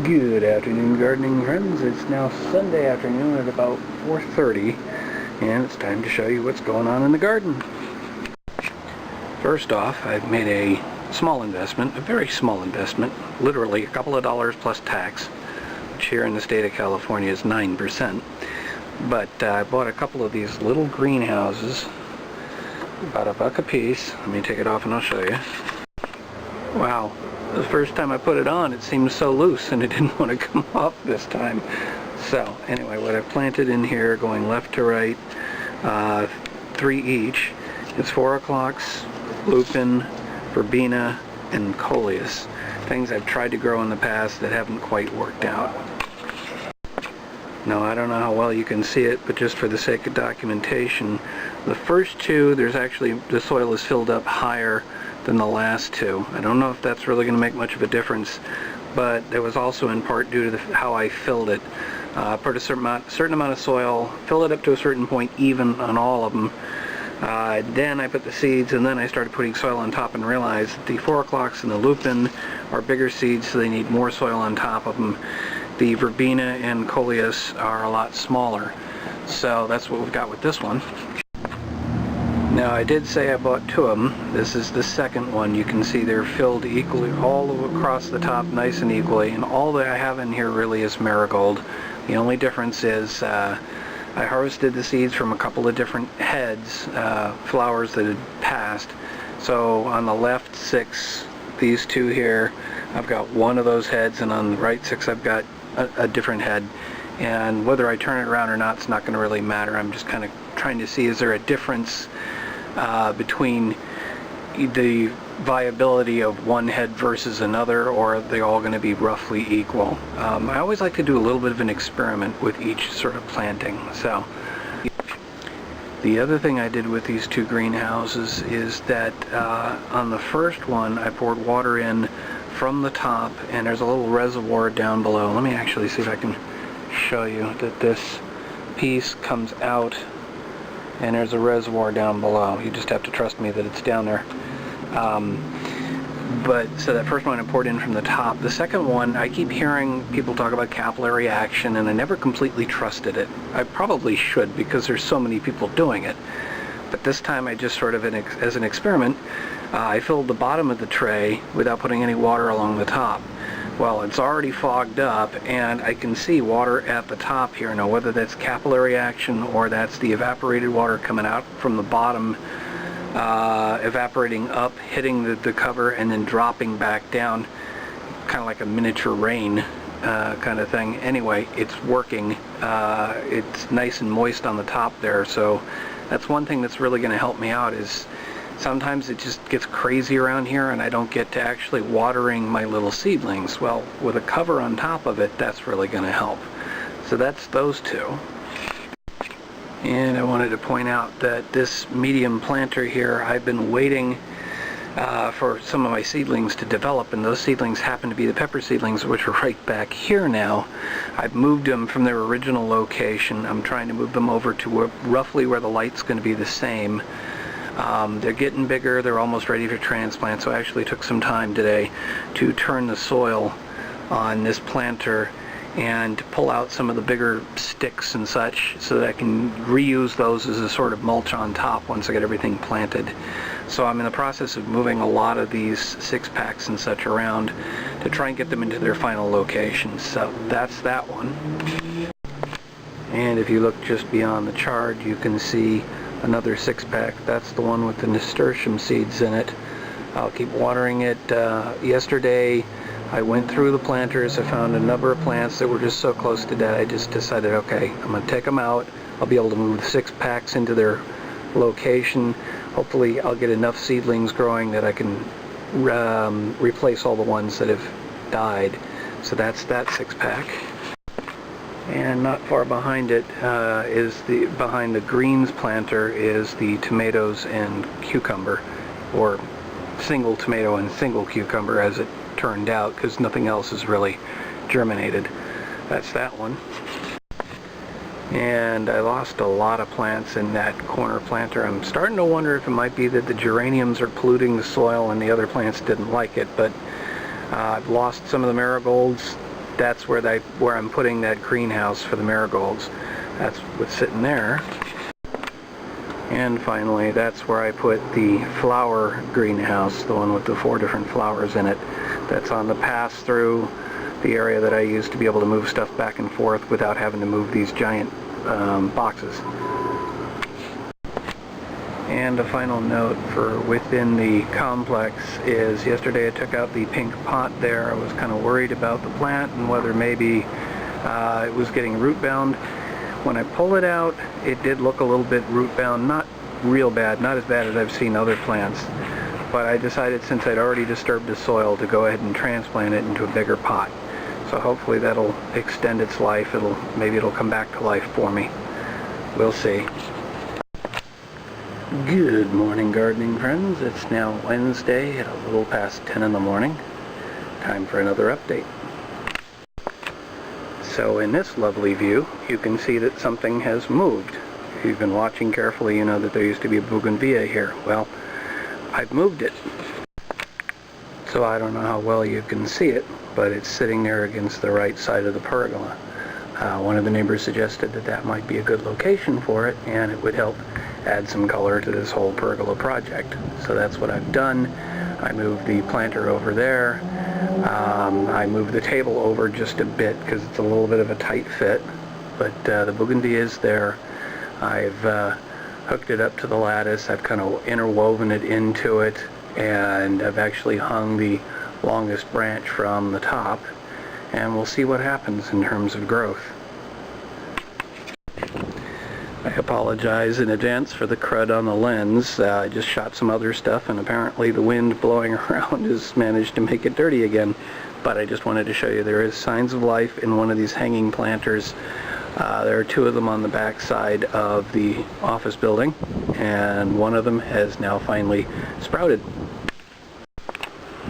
Good afternoon, gardening friends. It's now Sunday afternoon at about 4:30, and it's time to show you what's going on in the garden. First off, I've made a small investment, a very small investment, literally a couple of dollars plus tax, which here in the state of California is 9%. But I bought a couple of these little greenhouses, about $1 a piece. Let me take it off and I'll show you. Wow. The first time I put it on, it seemed so loose and it didn't want to come off this time. So anyway, what I've planted in here, going left to right, 3 each. It's 4 o'clocks, lupin, verbena, and coleus. Things I've tried to grow in the past that haven't quite worked out. Now, I don't know how well you can see it, but just for the sake of documentation, the first two, the soil is filled up higher than the last two. I don't know if that's really going to make much of a difference, but it was also in part due to how I filled it. Put a certain amount of soil, fill it up to a certain point even on all of them. Then I put the seeds, and then I started putting soil on top and realized that the 4 o'clocks and the lupin are bigger seeds, so they need more soil on top of them. The verbena and coleus are a lot smaller. So that's what we've got with this one. Now, I did say I bought 2 of them. This is the second one. You can see they're filled equally all across the top, nice and equally, and all that I have in here really is marigold. The only difference is I harvested the seeds from a couple of different heads, flowers that had passed. So on the left 6, these 2 here, I've got one of those heads, and on the right 6 I've got a different head. And whether I turn it around or not, it's not going to really matter. I'm just kind of trying to see, is there a difference between the viability of one head versus another, or are they all going to be roughly equal? I always like to do a little bit of an experiment with each sort of planting. So the other thing I did with these 2 greenhouses is that on the first one I poured water in from the top, and there's a little reservoir down below. Let me actually see if I can show you that this piece comes out and there's a reservoir down below. You just have to trust me that it's down there. So that first one I poured in from the top. The second one, I keep hearing people talk about capillary action, and I never completely trusted it. I probably should, because there's so many people doing it. But this time I just sort of, as an experiment, I filled the bottom of the tray without putting any water along the top. Well, it's already fogged up, and I can see water at the top here. Now, whether that's capillary action or that's the evaporated water coming out from the bottom, evaporating up, hitting the cover, and then dropping back down, kind of like a miniature rain kind of thing. Anyway, it's working. It's nice and moist on the top there, so that's one thing that's really going to help me out. Is sometimes it just gets crazy around here and I don't get to actually watering my little seedlings. Well, with a cover on top of it, that's really going to help. So that's those 2. And I wanted to point out that this medium planter here, I've been waiting for some of my seedlings to develop, and those seedlings happen to be the pepper seedlings, which are right back here now. I've moved them from their original location. I'm trying to move them over to roughly where the light's going to be the same. They're getting bigger, they're almost ready for transplant, so I actually took some time today to turn the soil on this planter and pull out some of the bigger sticks and such so that I can reuse those as a sort of mulch on top once I get everything planted. So I'm in the process of moving a lot of these 6-packs and such around to try and get them into their final locations. So that's that one. And if you look just beyond the chart, you can see another 6-pack. That's the one with the nasturtium seeds in it. I'll keep watering it. Yesterday I went through the planters. I found a number of plants that were just so close to dead. I just decided, okay, I'm going to take them out. I'll be able to move the 6-packs into their location. Hopefully I'll get enough seedlings growing that I can replace all the ones that have died. So that's that 6-pack. And not far behind it behind the greens planter is the tomatoes and cucumber, or single tomato and single cucumber as it turned out, because nothing else has really germinated. That's that one. And I lost a lot of plants in that corner planter. I'm starting to wonder if it might be that the geraniums are polluting the soil and the other plants didn't like it, but I've lost some of the marigolds, that's where I'm putting that greenhouse for the marigolds. That's what's sitting there. And finally, that's where I put the flower greenhouse, the one with the 4 different flowers in it. That's on the pass-through, the area that I use to be able to move stuff back and forth without having to move these giant boxes. And a final note for within the complex is yesterday I took out the pink pot there. I was kind of worried about the plant and whether maybe it was getting root bound. When I pull it out, it did look a little bit root bound, not real bad, not as bad as I've seen other plants, but I decided since I'd already disturbed the soil to go ahead and transplant it into a bigger pot. So hopefully that'll extend its life. Maybe it'll come back to life for me. We'll see. Good morning, gardening friends. It's now Wednesday at a little past 10 in the morning. Time for another update. So in this lovely view, you can see that something has moved. If you've been watching carefully, you know that there used to be a bougainvillea here. Well, I've moved it. So I don't know how well you can see it, but it's sitting there against the right side of the pergola. One of the neighbors suggested that that might be a good location for it, and it would help add some color to this whole pergola project. So that's what I've done. I moved the planter over there. I moved the table over just a bit because it's a little bit of a tight fit, but the bougainvillea is there. I've hooked it up to the lattice. I've kind of interwoven it into it, and I've actually hung the longest branch from the top, and we'll see what happens in terms of growth. I apologize in advance for the crud on the lens. I just shot some other stuff, and apparently the wind blowing around has managed to make it dirty again. But I just wanted to show you there is signs of life in one of these hanging planters. There are 2 of them on the back side of the office building, and one of them has now finally sprouted.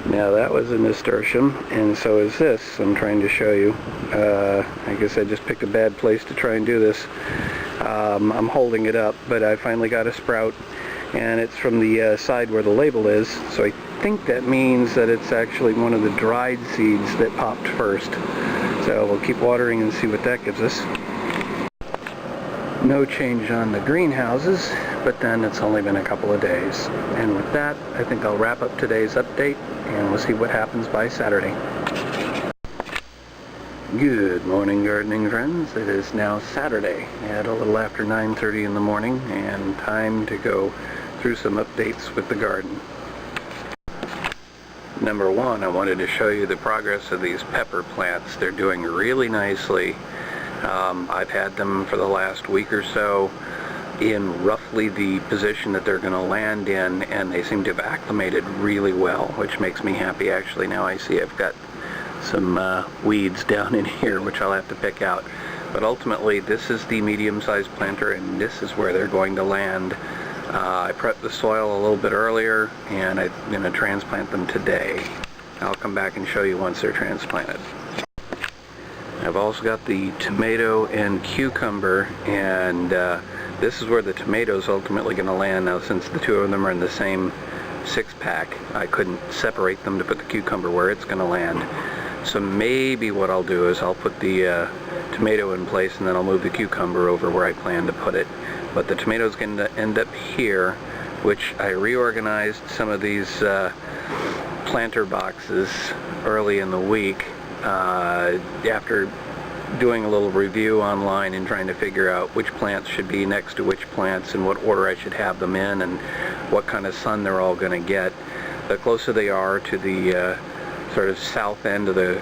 Now that was a nasturtium, and so is this. I'm trying to show you. I guess I just picked a bad place to try and do this. I'm holding it up, but I finally got a sprout, and it's from the side where the label is, so I think that means that it's actually one of the dried seeds that popped first. So we'll keep watering and see what that gives us. No change on the greenhouses, but then it's only been a couple of days. And with that, I think I'll wrap up today's update, and we'll see what happens by Saturday. Good morning, gardening friends. It is now Saturday at a little after 9:30 in the morning, and time to go through some updates with the garden. Number 1, I wanted to show you the progress of these pepper plants. They're doing really nicely. I've had them for the last week or so in roughly the position that they're going to land in, and they seem to have acclimated really well, which makes me happy. Actually, now I see I've got some weeds down in here, which I'll have to pick out. But ultimately, this is the medium-sized planter, and this is where they're going to land. I prepped the soil a little bit earlier, and I'm going to transplant them today. I'll come back and show you once they're transplanted. I've also got the tomato and cucumber, and this is where the tomato is ultimately going to land. Now, since the 2 of them are in the same 6-pack, I couldn't separate them to put the cucumber where it's going to land. So maybe what I'll do is I'll put the tomato in place, and then I'll move the cucumber over where I plan to put it. But the tomato's going to end up here, which I reorganized some of these planter boxes early in the week after doing a little review online and trying to figure out which plants should be next to which plants and what order I should have them in and what kind of sun they're all going to get. The closer they are to the sort of south end of the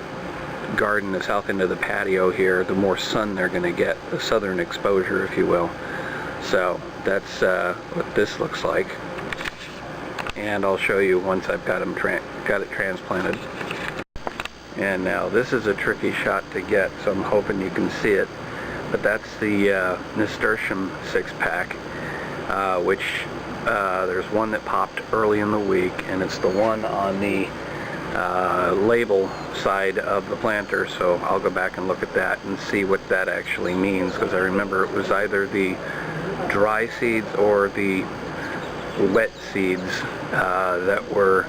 garden, the south end of the patio here, the more sun they're going to get, the southern exposure, if you will. So that's what this looks like, and I'll show you once I've got it transplanted. And now this is a tricky shot to get, so I'm hoping you can see it, but that's the nasturtium 6-pack, which there's one that popped early in the week, and it's the one on the label side of the planter, so I'll go back and look at that and see what that actually means, because I remember it was either the dry seeds or the wet seeds that were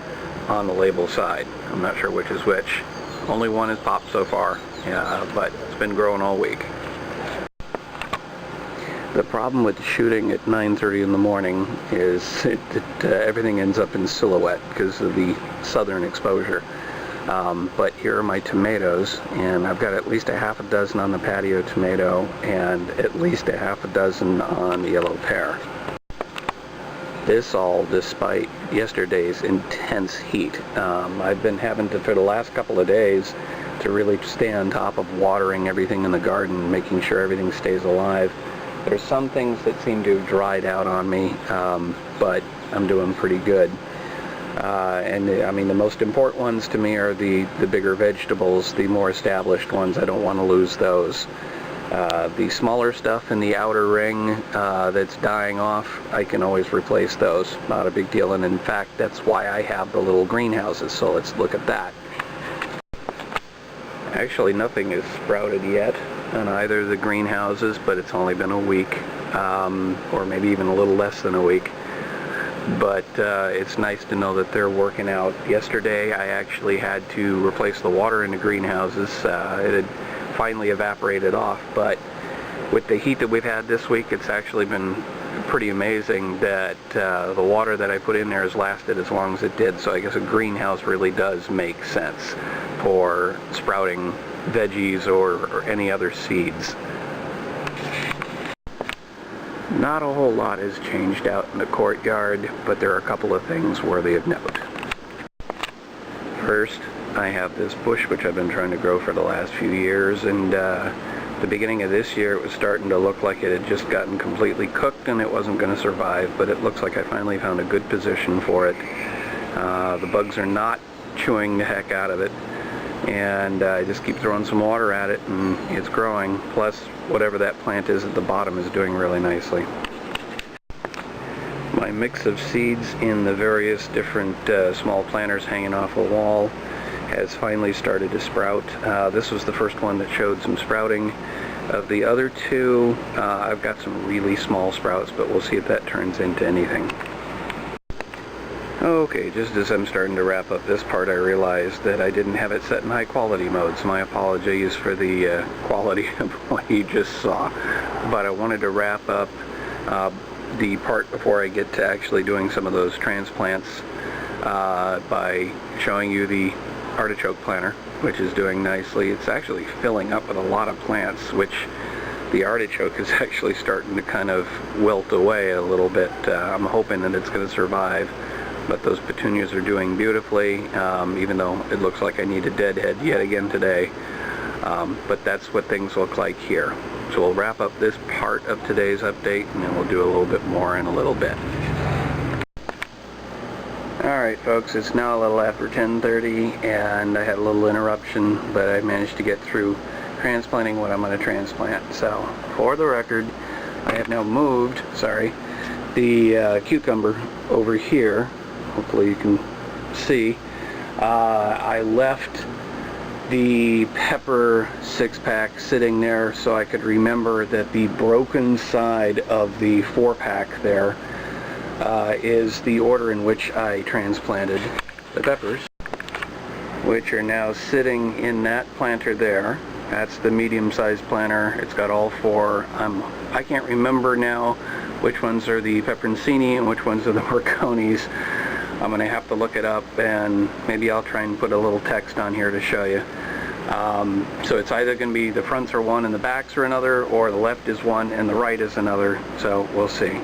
on the label side. I'm not sure which is which. Only one has popped so far, yeah, but it's been growing all week. The problem with shooting at 9:30 in the morning is everything ends up in silhouette because of the southern exposure. But here are my tomatoes, and I've got at least a half a dozen on the patio tomato and at least a half a dozen on the yellow pear. This all despite yesterday's intense heat. I've been having to, for the last couple of days, to really stay on top of watering everything in the garden, making sure everything stays alive. There's some things that seem to have dried out on me, but I'm doing pretty good. And I mean, the most important ones to me are the bigger vegetables, the more established ones. I don't want to lose those. The smaller stuff in the outer ring that's dying off, I can always replace those. Not a big deal, and in fact, that's why I have the little greenhouses, so let's look at that. Actually, nothing is sprouted yet on either of the greenhouses, but it's only been a week, or maybe even a little less than a week. But it's nice to know that they're working out. Yesterday, I actually had to replace the water in the greenhouses. It had finally evaporated off, but with the heat that we've had this week, it's actually been pretty amazing that the water that I put in there has lasted as long as it did. So I guess a greenhouse really does make sense for sprouting veggies or any other seeds. Not a whole lot has changed out in the courtyard, but there are a couple of things worthy of note. First, I have this bush which I've been trying to grow for the last few years, and the beginning of this year it was starting to look like it had just gotten completely cooked and it wasn't going to survive, but it looks like I finally found a good position for it. The bugs are not chewing the heck out of it, and I just keep throwing some water at it and it's growing. Plus, whatever that plant is at the bottom is doing really nicely. My mix of seeds in the various different small planters hanging off a wall has finally started to sprout. This was the first one that showed some sprouting. Of the other two, I've got some really small sprouts, but we'll see if that turns into anything. Okay, just as I'm starting to wrap up this part, I realized that I didn't have it set in high quality mode, so my apologies for the quality of what you just saw. But I wanted to wrap up the part before I get to actually doing some of those transplants by showing you the artichoke planter, which is doing nicely. It's actually filling up with a lot of plants, which the artichoke is actually starting to kind of wilt away a little bit. I'm hoping that it's going to survive, but those petunias are doing beautifully, even though it looks like I need a deadhead yet again today. But that's what things look like here. So we'll wrap up this part of today's update, and then we'll do a little bit more in a little bit. Alright folks, it's now a little after 10:30, and I had a little interruption, but I managed to get through transplanting what I'm going to transplant. So, for the record, I have now moved, the cucumber over here. Hopefully you can see. I left the pepper 6-pack sitting there so I could remember that the broken side of the 4-pack there is the order in which I transplanted the peppers, which are now sitting in that planter there. That's the medium-sized planter. It's got all 4. I can't remember now which ones are the peperoncini and which ones are the Morconis. I'm going to have to look it up, and maybe I'll try and put a little text on here to show you. So it's either going to be the fronts are one and the backs are another, or the left is one and the right is another, so we'll see.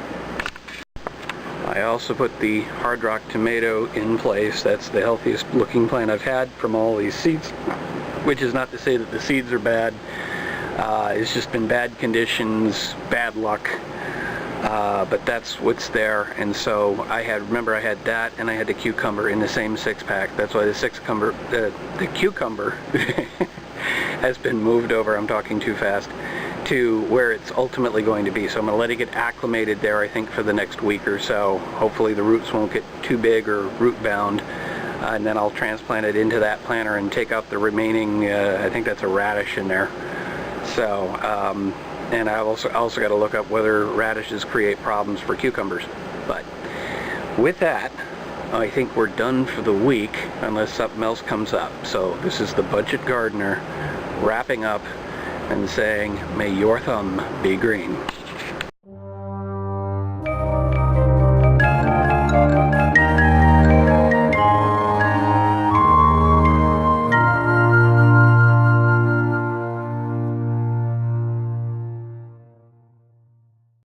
I also put the hard rock tomato in place. That's the healthiest looking plant I've had from all these seeds, which is not to say that the seeds are bad. It's just been bad conditions, bad luck, but that's what's there. And so remember I had that and I had the cucumber in the same 6-pack. That's why the cucumber has been moved over, I'm talking too fast, to where it's ultimately going to be. So I'm going to let it get acclimated there, I think, for the next week or so. Hopefully the roots won't get too big or root bound, and then I'll transplant it into that planter and take out the remaining, I think that's a radish in there. So, and I've also got to look up whether radishes create problems for cucumbers. But with that, I think we're done for the week unless something else comes up. So this is the Budget Gardener wrapping up and saying, may your thumb be green.